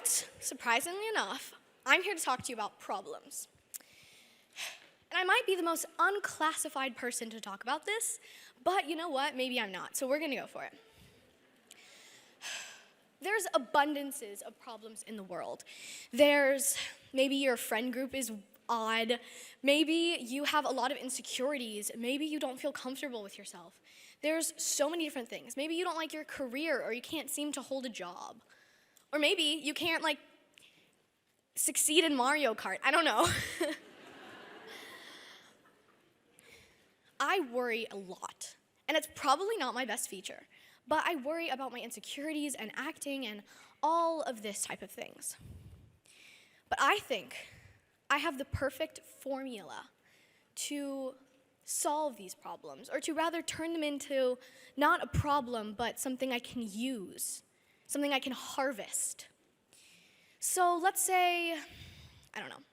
Tonight, surprisingly enough, I'm here to talk to you about problems. And I might be the most unclassified person to talk about this, but you know what? Maybe I'm not, so we're gonna go for it. There's abundances of problems in the world. Maybe your friend group is odd. Maybe you have a lot of insecurities. Maybe you don't feel comfortable with yourself. There's so many different things. Maybe you don't like your career, or you can't seem to hold a job. Or maybe you can't, succeed in Mario Kart. I don't know. I worry a lot, and it's probably not my best feature, but I worry about my insecurities and acting and all of this type of things. But I think I have the perfect formula to solve these problems, or to rather turn them into not a problem, but something I can use, something I can harvest. So let's say, I don't know,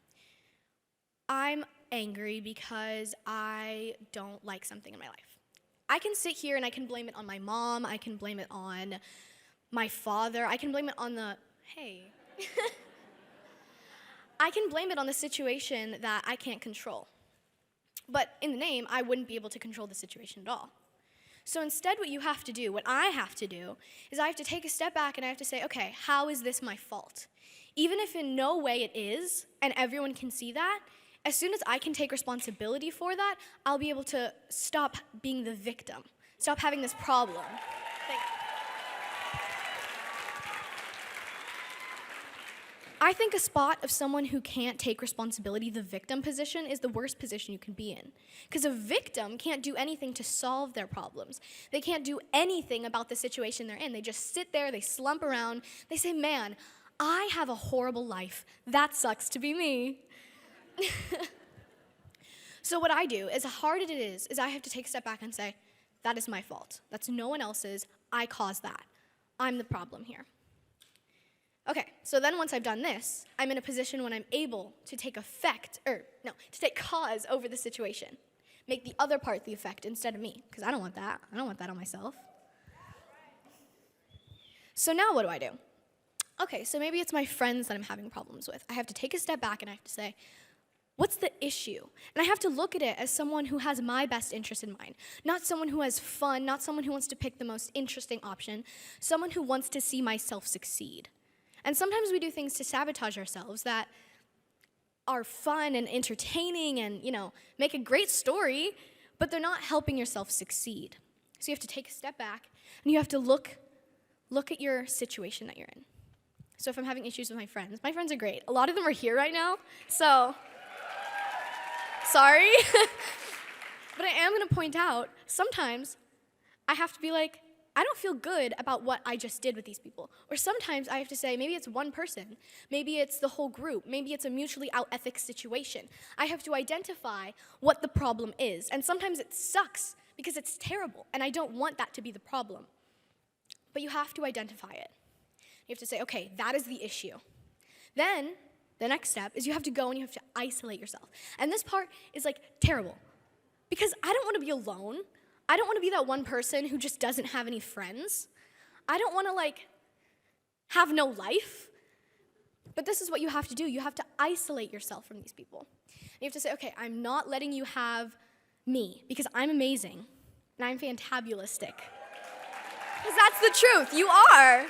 I'm angry because I don't like something in my life. I can sit here and I can blame it on my mom, I can blame it on my father, I can blame it on I can blame it on the situation that I can't control. But in the name, I wouldn't be able to control the situation at all. So instead, what I have to do, is I have to take a step back and I have to say, okay, how is this my fault? Even if in no way it is, and everyone can see that, as soon as I can take responsibility for that, I'll be able to stop being the victim, stop having this problem. I think a spot of someone who can't take responsibility, the victim position, is the worst position you can be in. Because a victim can't do anything to solve their problems. They can't do anything about the situation they're in. They just sit there, they slump around, they say, man, I have a horrible life. That sucks to be me. So what I do, as hard as it is I have to take a step back and say, that is my fault. That's no one else's. I caused that. I'm the problem here. Okay, so then once I've done this, I'm in a position when I'm able to take cause over the situation. Make the other part the effect instead of me, because I don't want that. I don't want that on myself. So now what do I do? Okay, so maybe it's my friends that I'm having problems with. I have to take a step back and I have to say, what's the issue? And I have to look at it as someone who has my best interest in mind, not someone who has fun, not someone who wants to pick the most interesting option, someone who wants to see myself succeed. And sometimes we do things to sabotage ourselves that are fun and entertaining and, make a great story, but they're not helping yourself succeed. So you have to take a step back and you have to look at your situation that you're in. So if I'm having issues with my friends are great. A lot of them are here right now, so sorry. But I am going to point out, sometimes I have to be like, I don't feel good about what I just did with these people. Or sometimes I have to say, maybe it's one person, maybe it's the whole group, maybe it's a mutually out-ethics situation. I have to identify what the problem is. And sometimes it sucks because it's terrible, and I don't want that to be the problem. But you have to identify it. You have to say, okay, that is the issue. Then, the next step is you have to go and you have to isolate yourself. And this part is terrible, because I don't want to be alone. I don't want to be that one person who just doesn't have any friends. I don't want to have no life. But this is what you have to do. You have to isolate yourself from these people. And you have to say, okay, I'm not letting you have me because I'm amazing and I'm fantabulistic. Because that's the truth. You are.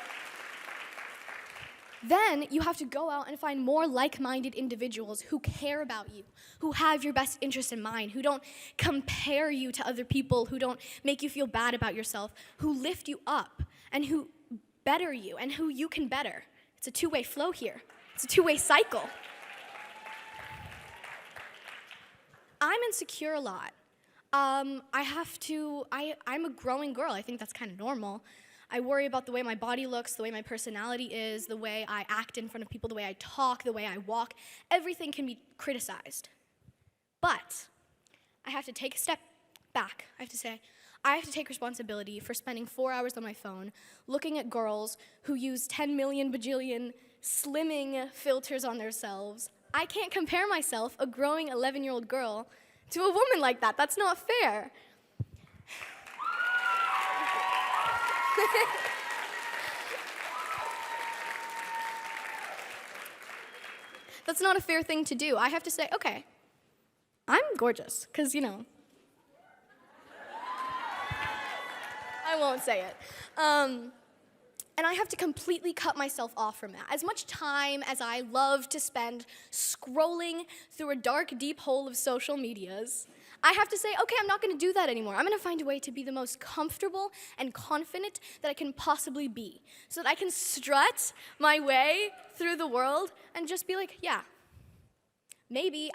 Then you have to go out and find more like-minded individuals who care about you, who have your best interest in mind, who don't compare you to other people, who don't make you feel bad about yourself, who lift you up, and who better you, and who you can better. It's a two-way flow here. It's a two-way cycle. I'm insecure a lot. I'm a growing girl. I think that's kind of normal. I worry about the way my body looks, the way my personality is, the way I act in front of people, the way I talk, the way I walk. Everything can be criticized. But I have to take a step back. I have to say, I have to take responsibility for spending 4 hours on my phone looking at girls who use 10 million bajillion slimming filters on themselves. I can't compare myself, a growing 11-year-old girl, to a woman like that. That's not fair. That's not a fair thing to do. I have to say, okay, I'm gorgeous, because, I won't say it. And I have to completely cut myself off from that. As much time as I love to spend scrolling through a dark, deep hole of social medias, I have to say, okay, I'm not going to do that anymore. I'm going to find a way to be the most comfortable and confident that I can possibly be, so that I can strut my way through the world and just be like, yeah, maybe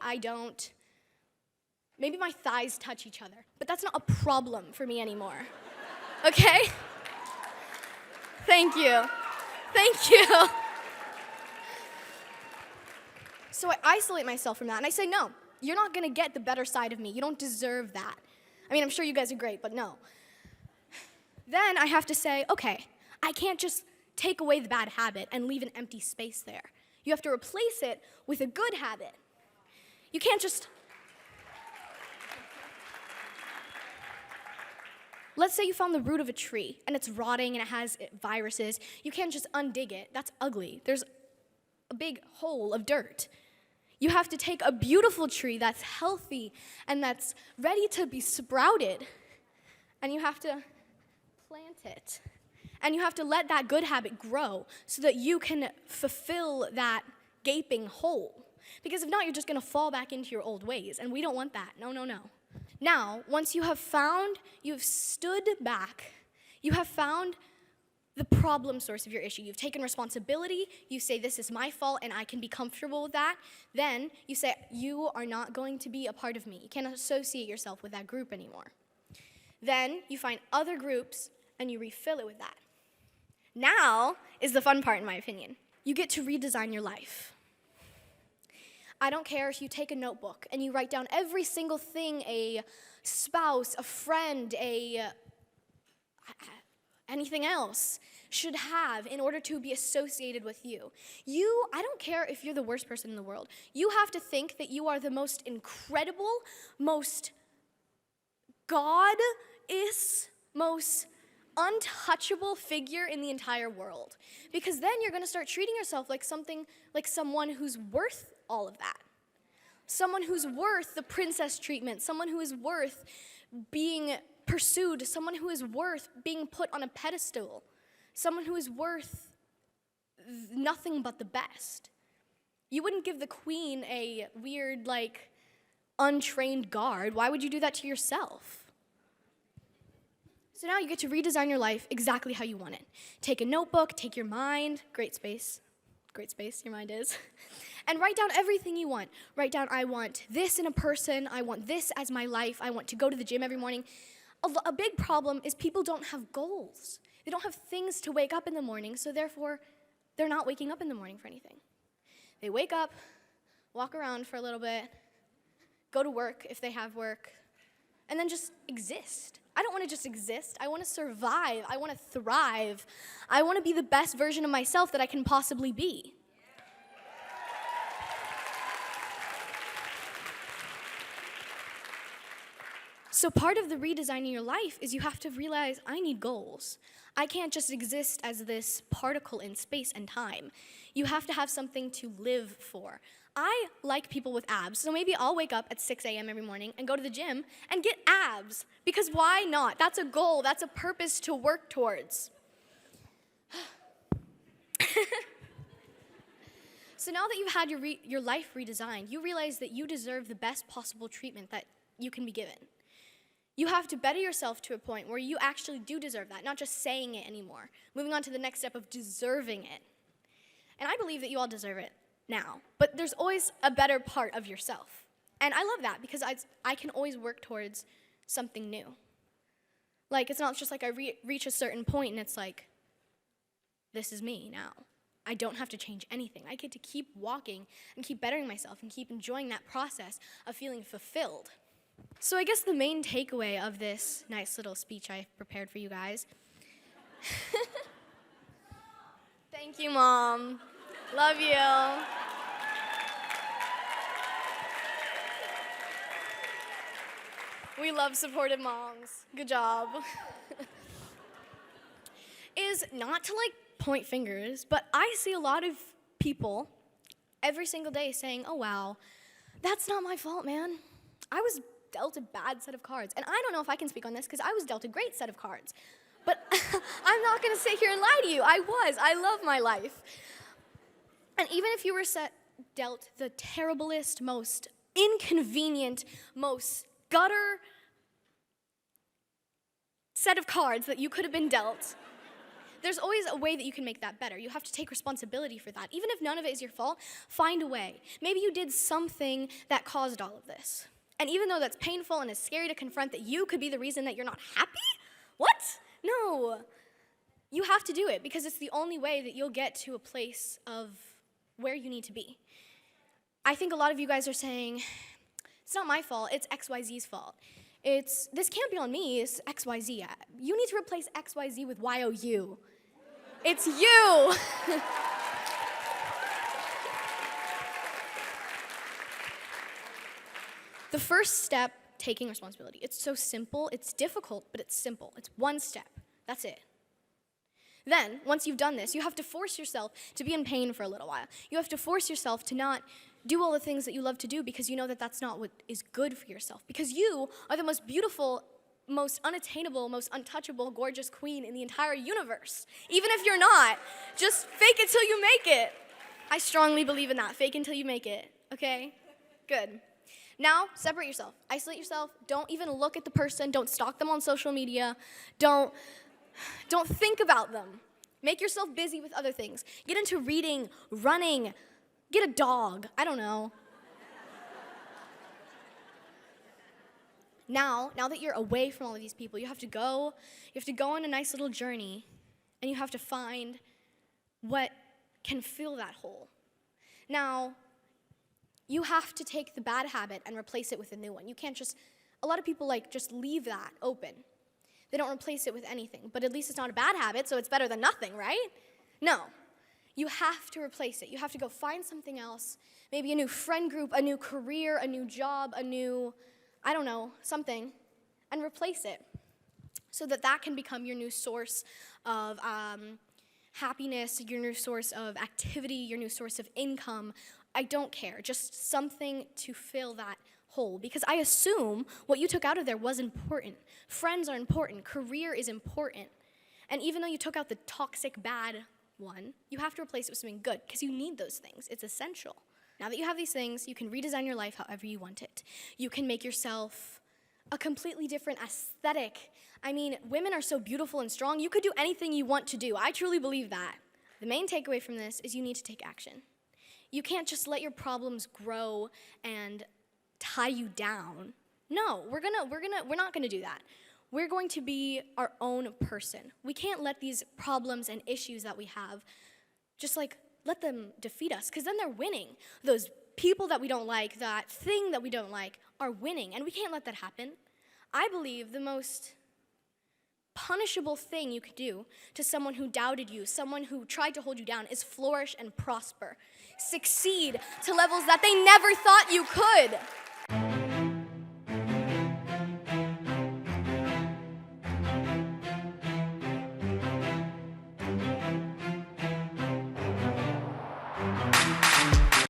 my thighs touch each other, but that's not a problem for me anymore, okay? Thank you. Thank you. So I isolate myself from that, and I say, no, you're not going to get the better side of me. You don't deserve that. I mean, I'm sure you guys are great, but no. Then I have to say, okay, I can't just take away the bad habit and leave an empty space there. You have to replace it with a good habit. You can't just... Let's say you found the root of a tree, and it's rotting, and it has viruses. You can't just undig it. That's ugly. There's a big hole of dirt. You have to take a beautiful tree that's healthy and that's ready to be sprouted, and you have to plant it. And you have to let that good habit grow so that you can fulfill that gaping hole. Because if not, you're just going to fall back into your old ways, and we don't want that. No, no, no. Now, once you have stood back, you have found the problem source of your issue. You've taken responsibility, you say this is my fault and I can be comfortable with that. Then you say you are not going to be a part of me. You can't associate yourself with that group anymore. Then you find other groups and you refill it with that. Now is the fun part, in my opinion. You get to redesign your life. I don't care if you take a notebook and you write down every single thing a spouse, a friend, anything else should have in order to be associated with you. I don't care if you're the worst person in the world. You have to think that you are the most incredible, most God-is, most untouchable figure in the entire world. Because then you're going to start treating yourself like someone who's worth all of that. Someone who's worth the princess treatment, someone who is worth being pursued, someone who is worth being put on a pedestal, someone who is worth nothing but the best. You wouldn't give the queen a weird, untrained guard. Why would you do that to yourself? So now you get to redesign your life exactly how you want it. Take a notebook, take your mind, great space your mind is, and write down everything you want. Write down, I want this in a person, I want this as my life, I want to go to the gym every morning. A big problem is people don't have goals. They don't have things to wake up in the morning, so therefore, they're not waking up in the morning for anything. They wake up, walk around for a little bit, go to work if they have work, and then just exist. I don't want to just exist. I want to survive. I want to thrive. I want to be the best version of myself that I can possibly be. So part of the redesigning your life is you have to realize I need goals. I can't just exist as this particle in space and time. You have to have something to live for. I like people with abs, so maybe I'll wake up at 6 a.m. every morning and go to the gym and get abs, because why not? That's a goal, that's a purpose to work towards. So now that you've had your life redesigned, you realize that you deserve the best possible treatment that you can be given. You have to better yourself to a point where you actually do deserve that, not just saying it anymore. Moving on to the next step of deserving it. And I believe that you all deserve it now, but there's always a better part of yourself. And I love that because I can always work towards something new. It's not just I reach a certain point and it's this is me now. I don't have to change anything. I get to keep walking and keep bettering myself and keep enjoying that process of feeling fulfilled. So I guess the main takeaway of this nice little speech I prepared for you guys. Thank you, Mom. Love you. We love supportive moms. Good job. Is not to point fingers, but I see a lot of people every single day saying, oh, wow, that's not my fault, man. I was dealt a bad set of cards. And I don't know if I can speak on this because I was dealt a great set of cards. But I'm not going to sit here and lie to you. I love my life. And even if you were dealt the terriblest, most inconvenient, most gutter set of cards that you could have been dealt, there's always a way that you can make that better. You have to take responsibility for that. Even if none of it is your fault, find a way. Maybe you did something that caused all of this. And even though that's painful and it's scary to confront that you could be the reason that you're not happy, what? No. You have to do it because it's the only way that you'll get to a place of where you need to be. I think a lot of you guys are saying, it's not my fault, it's XYZ's fault. This can't be on me, it's XYZ. You need to replace XYZ with YOU. It's you. The first step, taking responsibility. It's so simple, it's difficult, but it's simple. It's one step, that's it. Then, once you've done this, you have to force yourself to be in pain for a little while. You have to force yourself to not do all the things that you love to do because you know that that's not what is good for yourself. Because you are the most beautiful, most unattainable, most untouchable, gorgeous queen in the entire universe. Even if you're not, just fake it till you make it. I strongly believe in that. Fake until you make it, okay? Good. Now, separate yourself. Isolate yourself. Don't even look at the person. Don't stalk them on social media. Don't think about them. Make yourself busy with other things. Get into reading, running, get a dog. I don't know. Now that you're away from all of these people, you have to go on a nice little journey, and you have to find what can fill that hole. Now, you have to take the bad habit and replace it with a new one. You can't a lot of people just leave that open. They don't replace it with anything, but at least it's not a bad habit, so it's better than nothing, right? No, you have to replace it. You have to go find something else, maybe a new friend group, a new career, a new job, a new, I don't know, something, and replace it so that can become your new source of happiness, your new source of activity, your new source of income. I don't care, just something to fill that hole, because I assume what you took out of there was important. Friends are important, career is important, and even though you took out the toxic bad one, you have to replace it with something good, because you need those things, it's essential. Now that you have these things, you can redesign your life however you want it. You can make yourself a completely different aesthetic. I mean, women are so beautiful and strong, you could do anything you want to do. I truly believe that. The main takeaway from this is you need to take action. You can't just let your problems grow and tie you down. No, we're not gonna do that. We're going to be our own person. We can't let these problems and issues that we have just let them defeat us, because then they're winning. Those people that we don't like, that thing that we don't like, are winning, and we can't let that happen. I believe the most punishable thing you could do to someone who doubted you, someone who tried to hold you down, is flourish and prosper. Succeed to levels that they never thought you could.